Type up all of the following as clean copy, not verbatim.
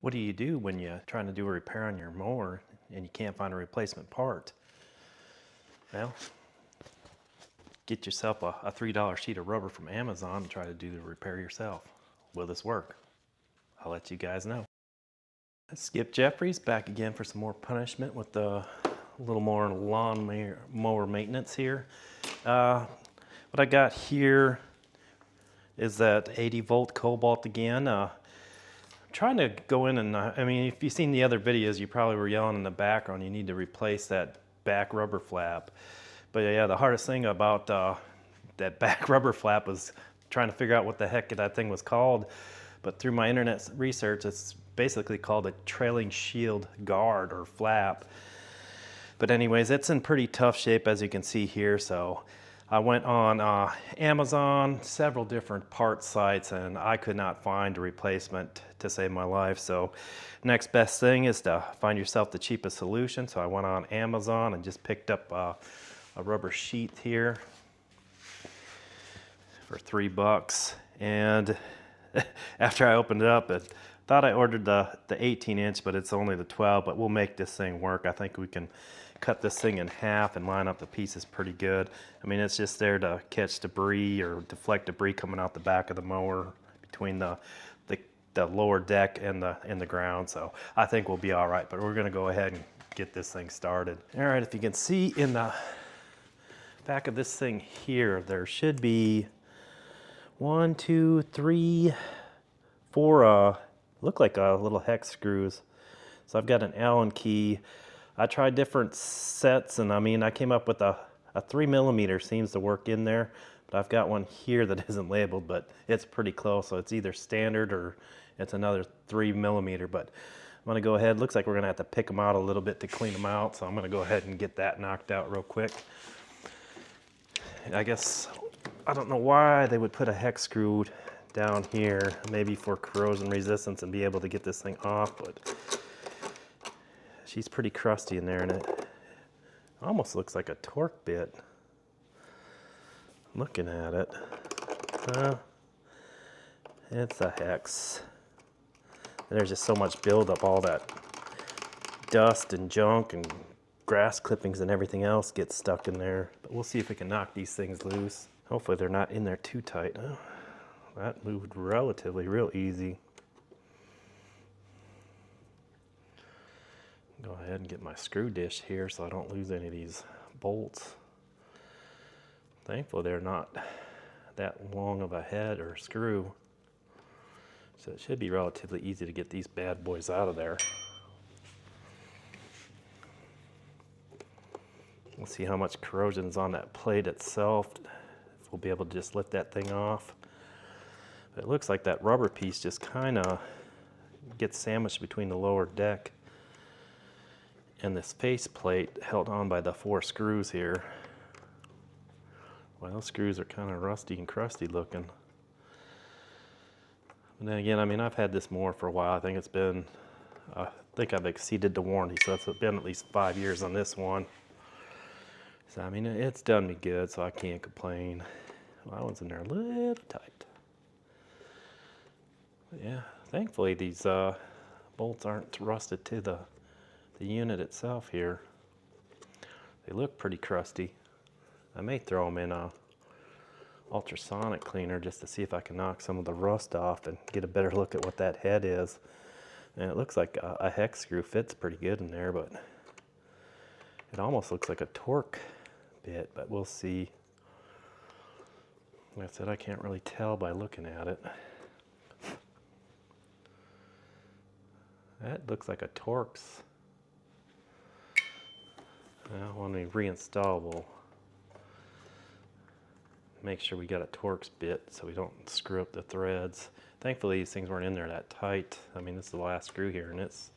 What do you do when you're trying to do a repair on your mower and you can't find a replacement part? Well, get yourself a $3 sheet of rubber from Amazon and try to do the repair yourself. Will this work? I'll let you guys know. Skip Jeffries back again for some more punishment with a little more lawn mower maintenance here. What I got here is that 80 volt cobalt again. Trying to go in and, I mean, if you've seen the other videos, you probably were yelling in the background, you need to replace that back rubber flap. But yeah, the hardest thing about that back rubber flap was trying to figure out what the heck that thing was called. But through my internet research, it's basically called a trailing shield guard or flap. But anyways, it's in pretty tough shape as you can see here. So I went on Amazon, several different part sites, and I could not find a replacement to save my life. So next best thing is to find yourself the cheapest solution. So I went on Amazon and just picked up a rubber sheath here for $3. And after I opened it up, I thought I ordered the 18-inch, but it's only the 12, but we'll make this thing work. I think we can cut this thing in half and line up the pieces pretty good. I mean, it's just there to catch debris or deflect debris coming out the back of the mower between the lower deck and the ground. So I think we'll be all right, but we're gonna go ahead and get this thing started. All right, if you can see in the back of this thing here, there should be 1, 2, 3, 4, look like little hex screws. So I've got an Allen key. I tried different sets, and I mean, I came up with a 3mm seems to work in there, but I've got one here that isn't labeled, but it's pretty close. So it's either standard or it's another 3mm, but I'm gonna go ahead. Looks like we're gonna have to pick them out a little bit to clean them out. So I'm gonna go ahead and get that knocked out real quick. I guess, I don't know why they would put a hex screw down here, maybe for corrosion resistance and be able to get this thing off, but she's pretty crusty in there, and it almost looks like a torque bit. Looking at it, it's a hex. There's just so much buildup, all that dust and junk and grass clippings and everything else gets stuck in there. But we'll see if we can knock these things loose. Hopefully they're not in there too tight. Oh, that moved relatively real easy. Go ahead and get my screw dish here so I don't lose any of these bolts. Thankfully they're not that long of a head or screw, so it should be relatively easy to get these bad boys out of there. We'll see how much corrosion is on that plate itself, if we'll be able to just lift that thing off. But it looks like that rubber piece just kind of gets sandwiched between the lower deck and this face plate held on by the 4 screws here. Well, those screws are kind of rusty and crusty looking. And then again, I mean, I've had this mower for a while. I think it's been, I think I've exceeded the warranty, so it's been at least 5 years on this one. So, I mean, it's done me good, so I can't complain. Well, that one's in there a little tight. But yeah, thankfully these bolts aren't rusted to the unit itself here. They look pretty crusty. I may throw them in a ultrasonic cleaner just to see if I can knock some of the rust off and get a better look at what that head is. And it looks like a hex screw fits pretty good in there, but it almost looks like a torque bit, but we'll see. Like I said, I can't really tell by looking at it. That looks like a Torx. Now, when we reinstall, we'll make sure we got a Torx bit so we don't screw up the threads. Thankfully, these things weren't in there that tight. I mean, this is the last screw here, and it's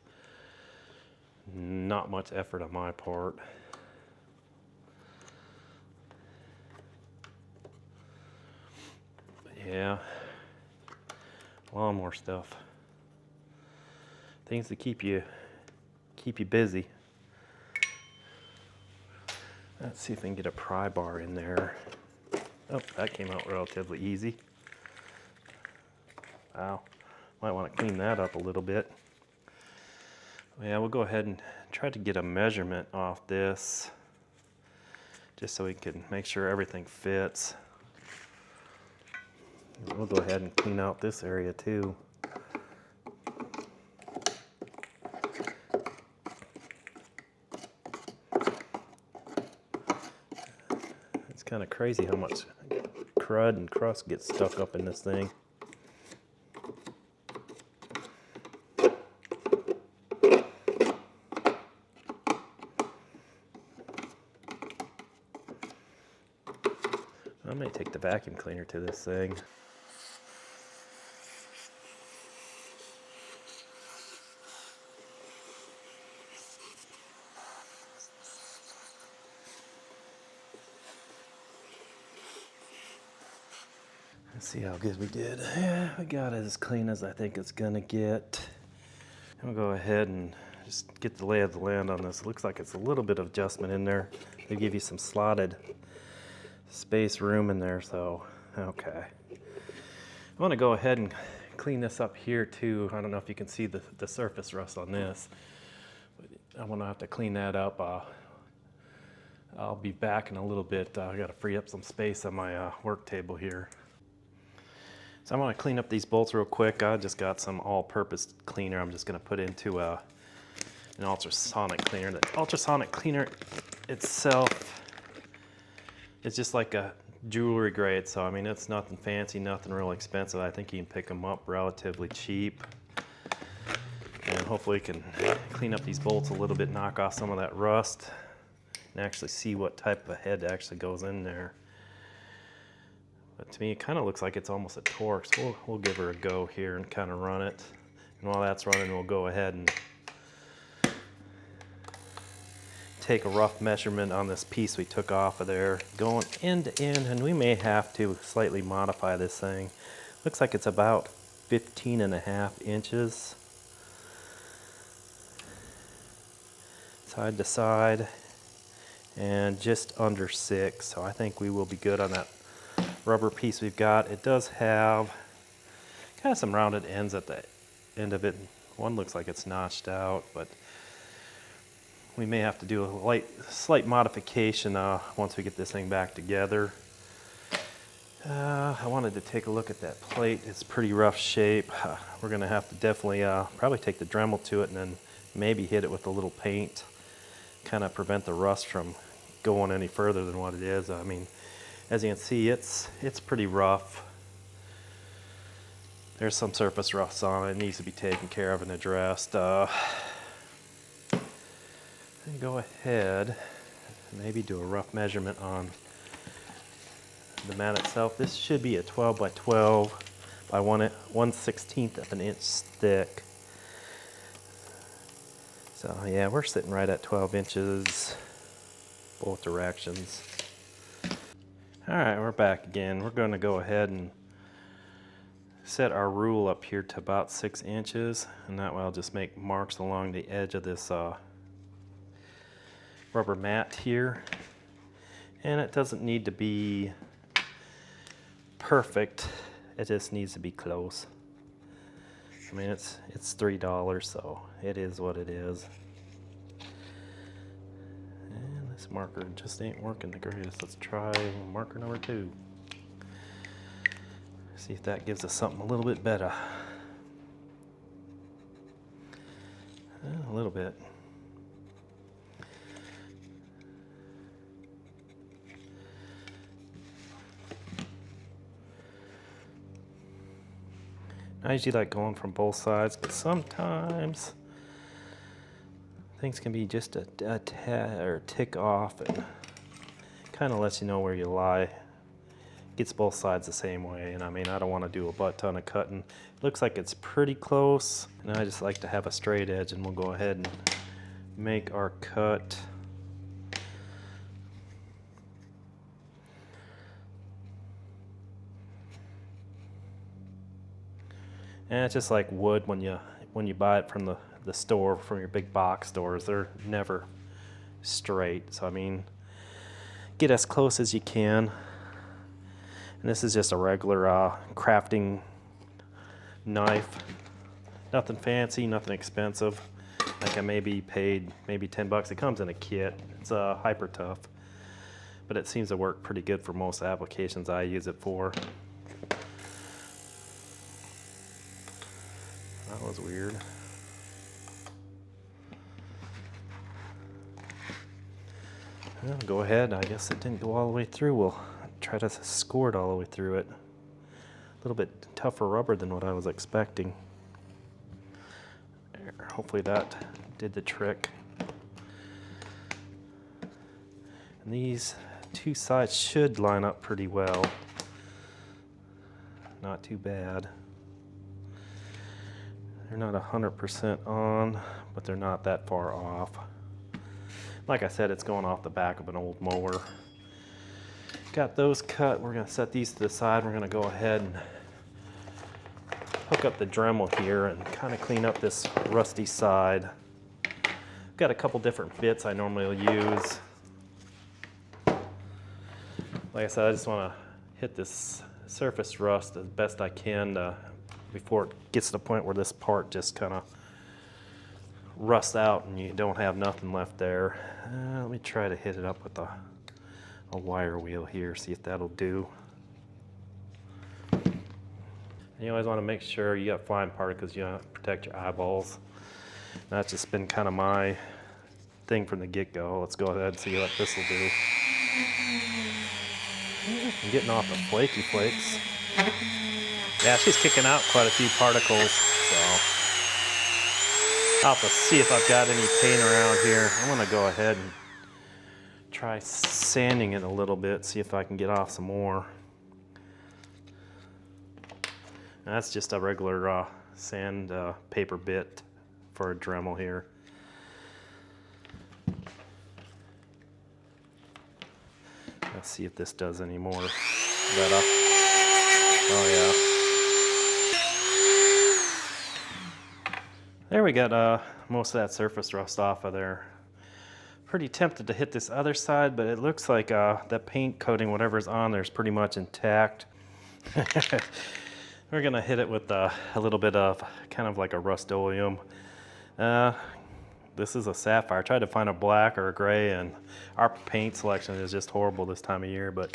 not much effort on my part. But yeah, lawnmower stuff. Things to keep you busy. Let's see if we can get a pry bar in there. Oh, that came out relatively easy. Wow, might want to clean that up a little bit. Yeah, we'll go ahead and try to get a measurement off this, just so we can make sure everything fits. We'll go ahead and clean out this area too. It's kind of crazy how much crud and crust gets stuck up in this thing. I may take the vacuum cleaner to this thing. Let's see how good we did. Yeah, we got it as clean as I think it's gonna get. We'll go ahead and just get the lay of the land on this. It looks like it's a little bit of adjustment in there. They give you some slotted space room in there, so okay. I want to go ahead and clean this up here too. I don't know if you can see the surface rust on this, but I'm gonna have to clean that up. I'll be back in a little bit. I gotta free up some space on my work table here. So I'm gonna clean up these bolts real quick. I just got some all-purpose cleaner. I'm just gonna put into an ultrasonic cleaner. The ultrasonic cleaner itself is just like a jewelry grade, so I mean it's nothing fancy, nothing real expensive. I think you can pick them up relatively cheap, and hopefully you can clean up these bolts a little bit, knock off some of that rust, and actually see what type of head actually goes in there. But to me it kind of looks like it's almost a Torx. We'll give her a go here and kind of run it, and while that's running we'll go ahead and take a rough measurement on this piece we took off of there, going end to end, and we may have to slightly modify this thing. Looks like it's about 15.5 inches side to side and just under 6, so I think we will be good on that rubber piece we've got. It does have kind of some rounded ends at the end of it. One looks like it's notched out, but we may have to do a slight modification once we get this thing back together. I wanted to take a look at that plate. It's pretty rough shape. We're going to have to definitely probably take the Dremel to it and then maybe hit it with a little paint, kind of prevent the rust from going any further than what it is. I mean, as you can see, it's pretty rough. There's some surface rust on it. It needs to be taken care of and addressed. And go ahead and maybe do a rough measurement on the mat itself. This should be a 12 by 12 by 1/16 of an inch thick. So yeah, we're sitting right at 12 inches both directions. All right, we're back again. We're going to go ahead and set our rule up here to about 6 inches, and that way I'll just make marks along the edge of this rubber mat here. And it doesn't need to be perfect, it just needs to be close. I mean, it's $3, so it is what it is. And this marker just ain't working the greatest. Let's try marker number 2. See if that gives us something a little bit better. A little bit. I usually like going from both sides, but sometimes things can be just a tad or a tick off, and kind of lets you know where you lie. Gets both sides the same way, and I mean, I don't want to do a butt ton of cutting. It looks like it's pretty close, and I just like to have a straight edge, and we'll go ahead and make our cut. And it's just like wood when you buy it from the store, from your big box stores. They're never straight. So I mean, get as close as you can. And this is just a regular crafting knife. Nothing fancy, nothing expensive. Like I maybe paid maybe 10 bucks. It comes in a kit. It's hyper tough, but it seems to work pretty good for most applications I use it for. That was weird. Well, go ahead. I guess it didn't go all the way through. We'll try to score it all the way through it. A little bit tougher rubber than what I was expecting. There, hopefully that did the trick. And these two sides should line up pretty well. Not too bad. They're not 100% on, but they're not that far off. Like I said, it's going off the back of an old mower. Got those cut. We're going to set these to the side. We're going to go ahead and hook up the Dremel here and kind of clean up this rusty side. Got a couple different bits I normally use. Like I said, I just want to hit this surface rust as best I can before it gets to the point where this part just kind of rusts out and you don't have nothing left there. Let me try to hit it up with a wire wheel here, see if that'll do. And you always want to make sure you got flying particles, you want to protect your eyeballs. That's just been kind of my thing from the get-go. Let's go ahead and see what this will do. I'm getting off the flaky flakes. Yeah, she's kicking out quite a few particles, so I'll have to see if I've got any paint around here. I'm gonna go ahead and try sanding it a little bit, see if I can get off some more. And that's just a regular sand paper bit for a Dremel here. Let's see if this does any more better. Oh yeah. There we got most of that surface rust off of there. Pretty tempted to hit this other side, but it looks like that paint coating, whatever's on there, is pretty much intact. We're gonna hit it with a little bit of kind of like a Rust-Oleum. This is a sapphire. I tried to find a black or a gray, and our paint selection is just horrible this time of year, but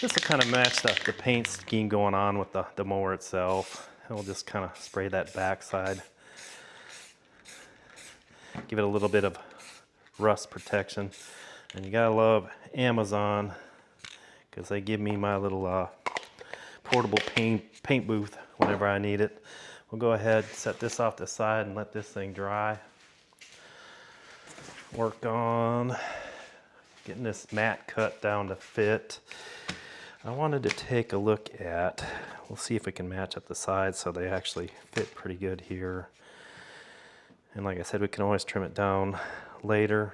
this will kind of match the paint scheme going on with the mower itself. And we'll just kind of spray that backside. Give it a little bit of rust protection. And you gotta love Amazon, because they give me my little portable paint booth whenever I need it. We'll go ahead, set this off the side and let this thing dry. Work on getting this mat cut down to fit. I wanted to take a look at, we'll see if we can match up the sides so they actually fit pretty good here. And like I said, we can always trim it down later.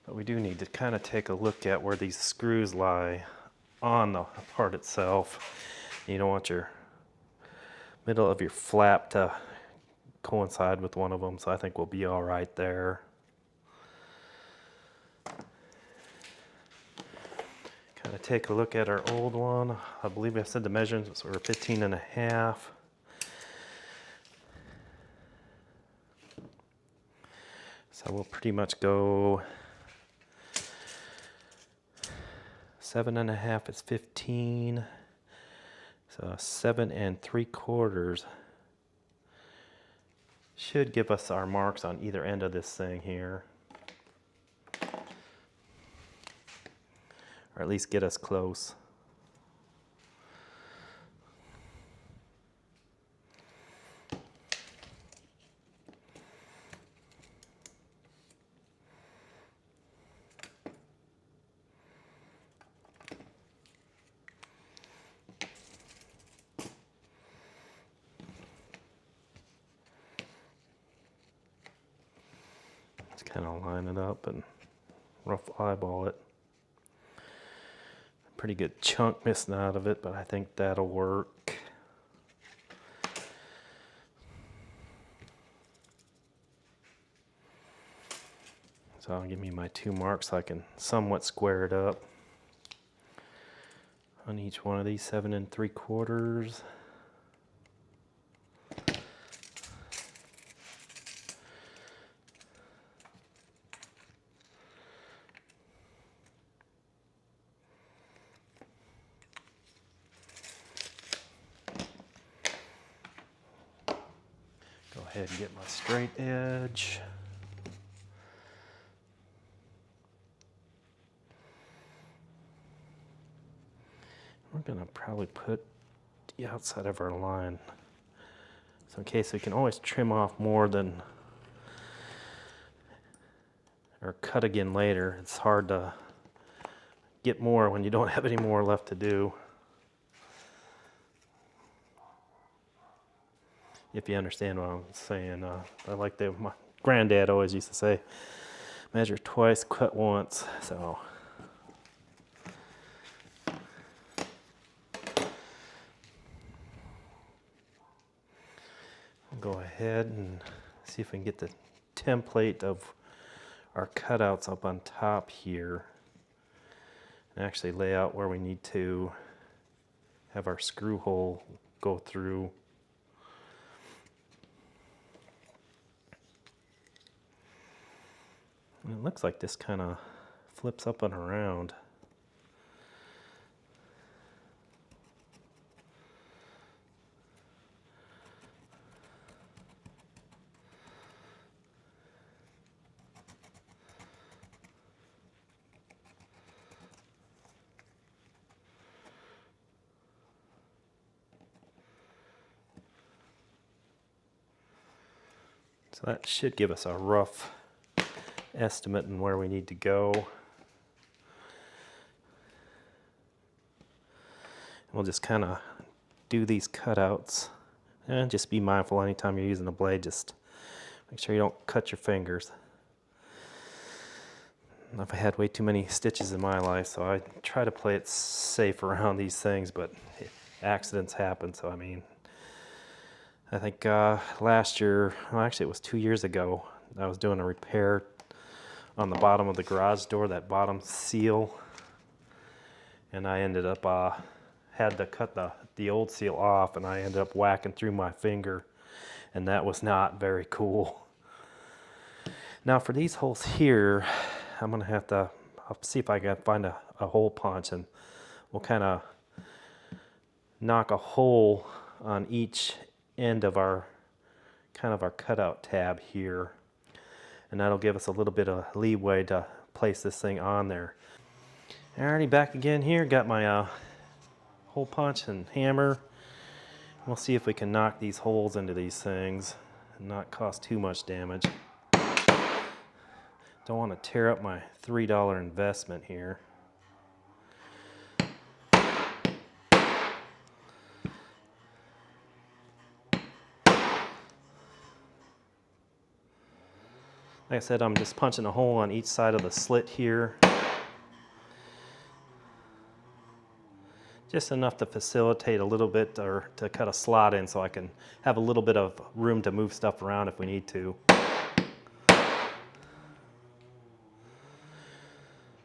But we do need to kind of take a look at where these screws lie on the part itself. You don't want your middle of your flap to coincide with one of them, so I think we'll be all right there. Kind of take a look at our old one. I believe I said the measurements were 15.5. So we'll pretty much go 7.5 is 15. So 7 3/4 should give us our marks on either end of this thing here. Or at least get us close. Just kind of line it up and rough eyeball it. Pretty good chunk missing out of it, but I think that'll work. So I'll give me my 2 marks so I can somewhat square it up on each one of these 7 3/4. ahead and get my straight edge. We're gonna probably put the outside of our line. So in case we can always trim off more than, or cut again later. It's hard to get more when you don't have any more left to do. If you understand what I'm saying. I like my granddad always used to say, measure twice, cut once. So we'll go ahead and see if we can get the template of our cutouts up on top here and actually lay out where we need to have our screw hole go through. And it looks like this kind of flips up and around. So that should give us a rough estimate on where we need to go. And we'll just kind of do these cutouts and just be mindful anytime you're using the blade, just make sure you don't cut your fingers. I've had way too many stitches in my life, so I try to play it safe around these things, but accidents happen. So I mean, I think last year, well actually it was 2 years ago, I was doing a repair on the bottom of the garage door, that bottom seal, and I ended up had to cut the old seal off, and I ended up whacking through my finger, and that was not very cool. Now for these holes here, I'm gonna have to, I'll see if I can find a hole punch, and we'll kind of knock a hole on each end of our our cutout tab here, and that'll give us a little bit of leeway to place this thing on there. Alrighty, back again here, got my hole punch and hammer. We'll see if we can knock these holes into these things and not cause too much damage. Don't want to tear up my $3 investment here. Like I said, I'm just punching a hole on each side of the slit here. Just enough to facilitate a little bit, or to cut a slot in so I can have a little bit of room to move stuff around if we need to.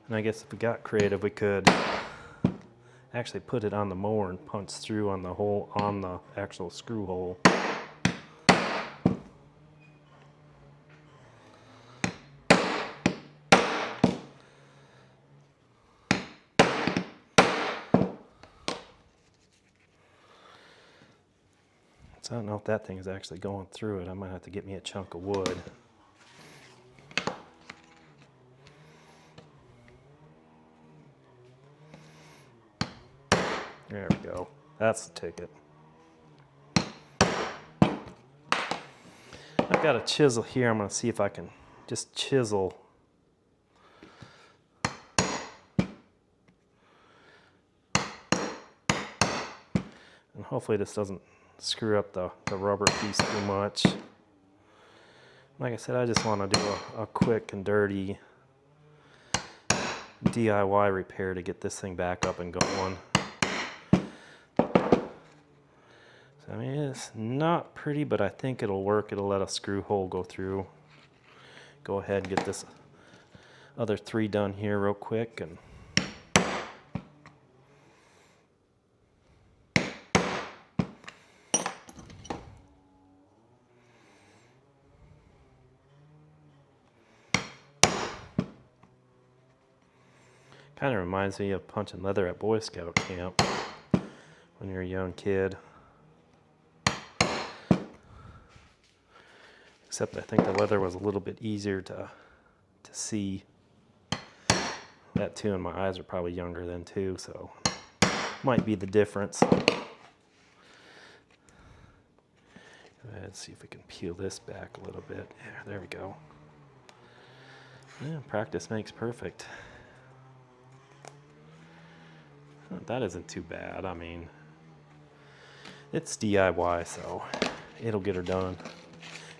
And I guess if we got creative, we could actually put it on the mower and punch through on the hole, on the actual screw hole. So I don't know if that thing is actually going through it. I might have to get me a chunk of wood. There we go. That's the ticket. I've got a chisel here. I'm going to see if I can just chisel. And hopefully this doesn't screw up the rubber piece too much. Like I said, I just want to do a quick and dirty DIY repair to get this thing back up and going. So, I mean, it's not pretty, but I think it'll work. It'll let a screw hole go through. Go ahead and get this other 3 done here real quick. And kind of reminds me of punching leather at Boy Scout camp when you're a young kid. Except I think the leather was a little bit easier to see. That too, and my eyes are probably younger then too, so might be the difference. Go ahead and see if we can peel this back a little bit. Yeah, there we go. Yeah, practice makes perfect. That isn't too bad. I mean, it's DIY, so it'll get her done.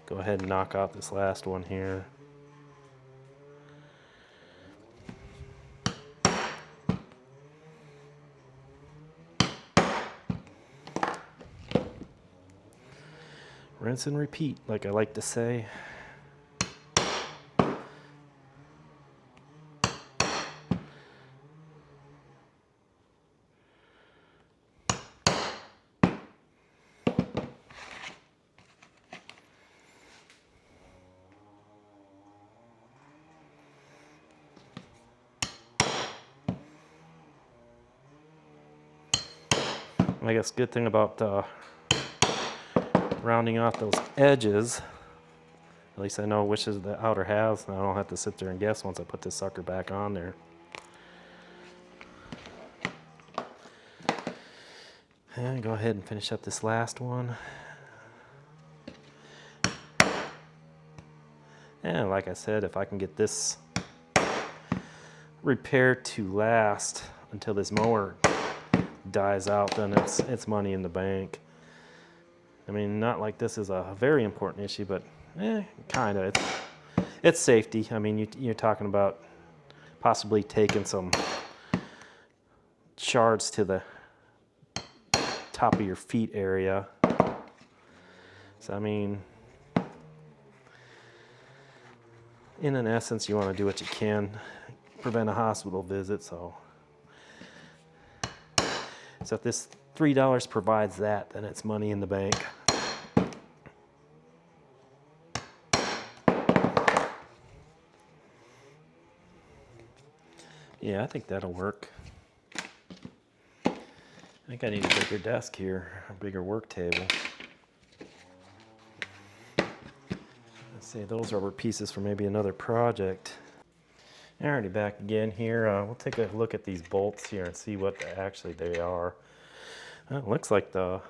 Go ahead and knock out this last one here. Rinse and repeat, like I like to say. I guess good thing about rounding off those edges, at least I know which is the outer halves, and I don't have to sit there and guess once I put this sucker back on there. And go ahead and finish up this last one. And like I said, if I can get this repaired to last until this mower dies out, then it's money in the bank. I mean, not like this is a very important issue, but kind of. It's safety. I mean, you're talking about possibly taking some shards to the top of your feet area. So I mean, in an essence, you want to do what you can, prevent a hospital visit. So if this $3 provides that, then it's money in the bank. Yeah, I think that'll work. I think I need a bigger desk here, a bigger work table. Let's see, those rubber pieces for maybe another project. Alrighty, back again here. We'll take a look at these bolts here and see what actually they are. It looks like the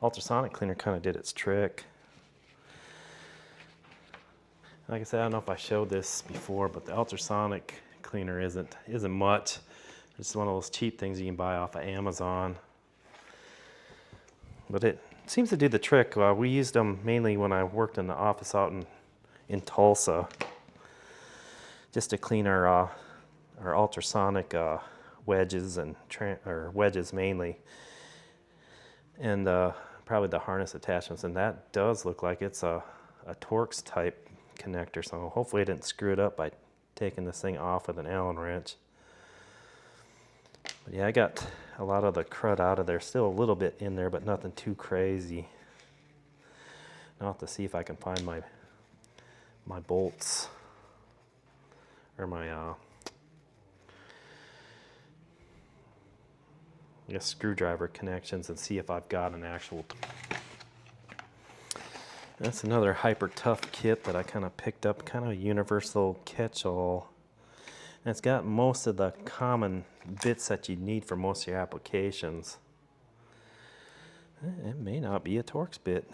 ultrasonic cleaner kind of did its trick. Like I said, I don't know if I showed this before, but the ultrasonic cleaner isn't much. It's one of those cheap things you can buy off of Amazon. But it seems to do the trick. We used them mainly when I worked in the office out in Tulsa, just to clean our ultrasonic wedges and wedges mainly, and probably the harness attachments. And that does look like it's a Torx type connector. So hopefully I didn't screw it up by taking this thing off with an Allen wrench. But yeah, I got a lot of the crud out of there. Still a little bit in there, but nothing too crazy. I'll have to see if I can find my bolts, or my I guess screwdriver connections, and see if I've got an actual. That's another hyper tough kit that I kind of picked up, kind of a universal catch-all. And it's got most of the common bits that you need for most of your applications. It may not be a Torx bit.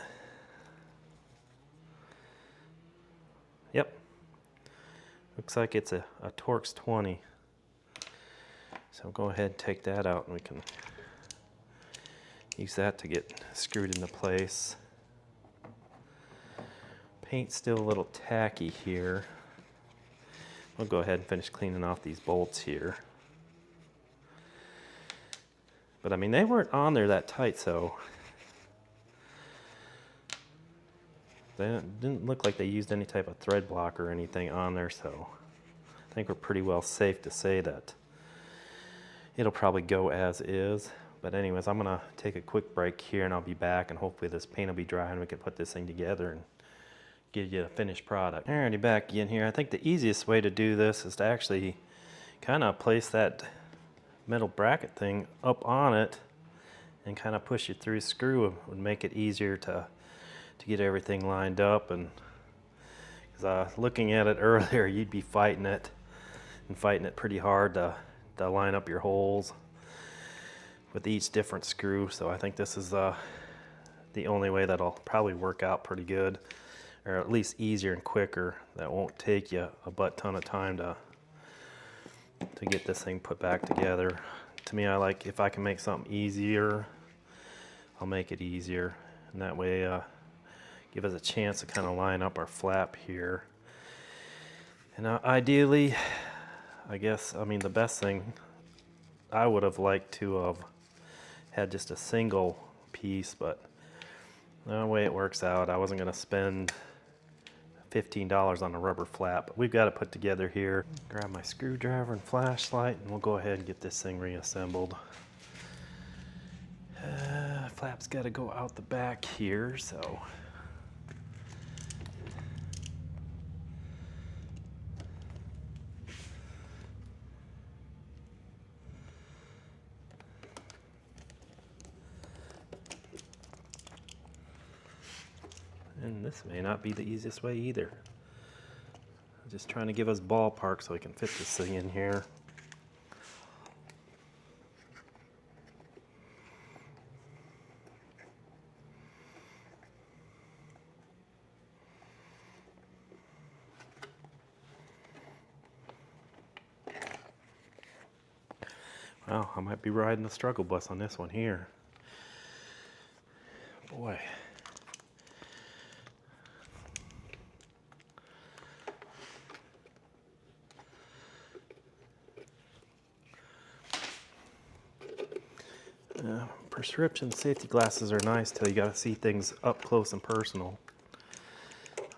Yep. Looks like it's a Torx 20. So I'll go ahead and take that out, and we can use that to get screwed into place. Paint's still a little tacky here. We'll go ahead and finish cleaning off these bolts here. But I mean, they weren't on there that tight, so they didn't look like they used any type of thread block or anything on there, so I think we're pretty well safe to say that it'll probably go as is. But anyways, I'm gonna take a quick break here, and I'll be back, and hopefully this paint will be dry and we can put this thing together and give you a finished product. Alrighty, back in here. I think the easiest way to do this is to actually kind of place that metal bracket thing up on it and kind of push it through screw. It would make it easier to to get everything lined up. And because looking at it earlier, you'd be fighting it pretty hard to line up your holes with each different screw. So I think this is the only way that'll probably work out pretty good, or at least easier and quicker. That won't take you a butt ton of time to get this thing put back together. To me, I like, if I can make something easier, I'll make it easier, and that way give us a chance to kind of line up our flap here. And ideally, I guess, I mean, the best thing, I would have liked to have had just a single piece, but the way it works out, I wasn't going to spend $15 on a rubber flap. But we've got it put together here. Grab my screwdriver and flashlight, and we'll go ahead and get this thing reassembled. Flap's got to go out the back here, so. And this may not be the easiest way either. I'm just trying to give us ballpark so we can fit this thing in here. Wow, I might be riding the struggle bus on this one here. Boy. Prescription safety glasses are nice till you got to see things up close and personal.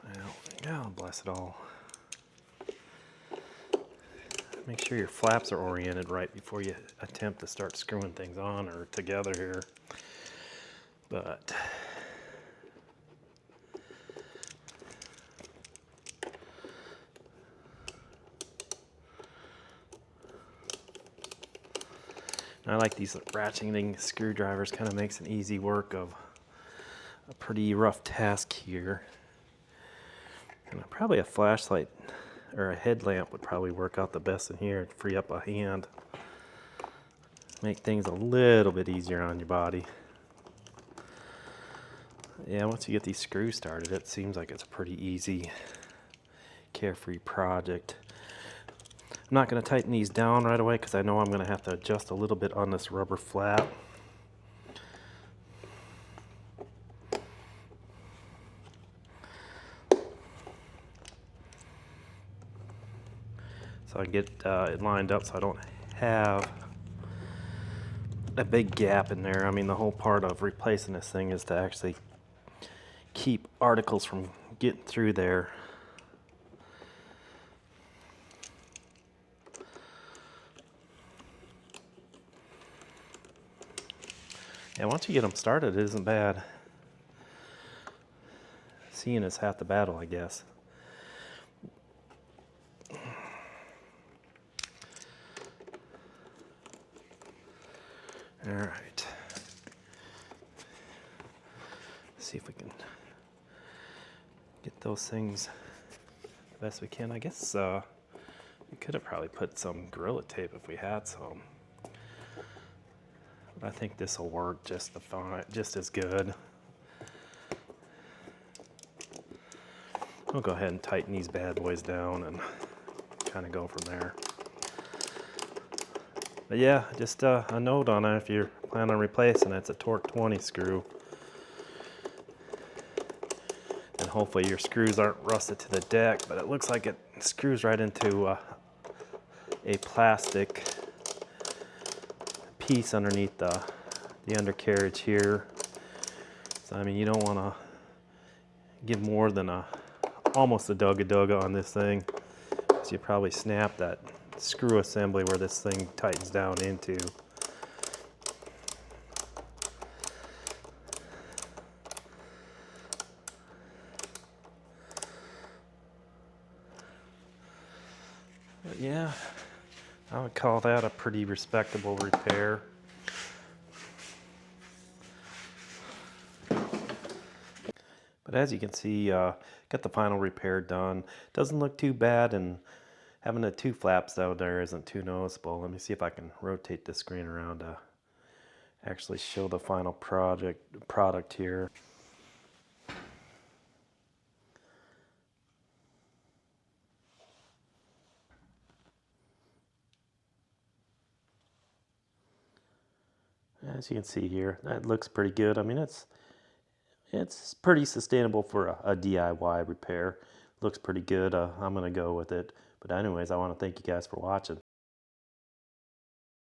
Well, God bless it all. Make sure your flaps are oriented right before you attempt to start screwing things on or together here. But I like these ratcheting screwdrivers, kind of makes an easy work of a pretty rough task here. And probably a flashlight or a headlamp would probably work out the best in here and free up a hand. Make things a little bit easier on your body. Yeah, once you get these screws started, it seems like it's a pretty easy, carefree project. I'm not going to tighten these down right away because I know I'm going to have to adjust a little bit on this rubber flap. So I can get it lined up so I don't have a big gap in there. I mean, the whole part of replacing this thing is to actually keep articles from getting through there. Yeah, once you get them started, it isn't bad. Seeing is half the battle, I guess. All right. See if we can get those things the best we can. I guess we could have probably put some Gorilla Tape if we had some. But I think this will work just as good. I'll go ahead and tighten these bad boys down and kind of go from there. But yeah, just a note on it, if you're planning on replacing it, it's a torque 20 screw. And hopefully your screws aren't rusted to the deck, but it looks like it screws right into a plastic piece underneath the undercarriage here. So I mean, you don't want to give more than almost a dugga on this thing, because you probably snap that screw assembly where this thing tightens down into. But yeah, I would call that a pretty respectable repair. But as you can see, got the final repair done. Doesn't look too bad, and having the two flaps out there isn't too noticeable. Let me see if I can rotate the screen around to actually show the final product here. As you can see here, that looks pretty good. I mean, it's pretty sustainable for a DIY repair. Looks pretty good. I'm gonna go with it. But anyways, I want to thank you guys for watching.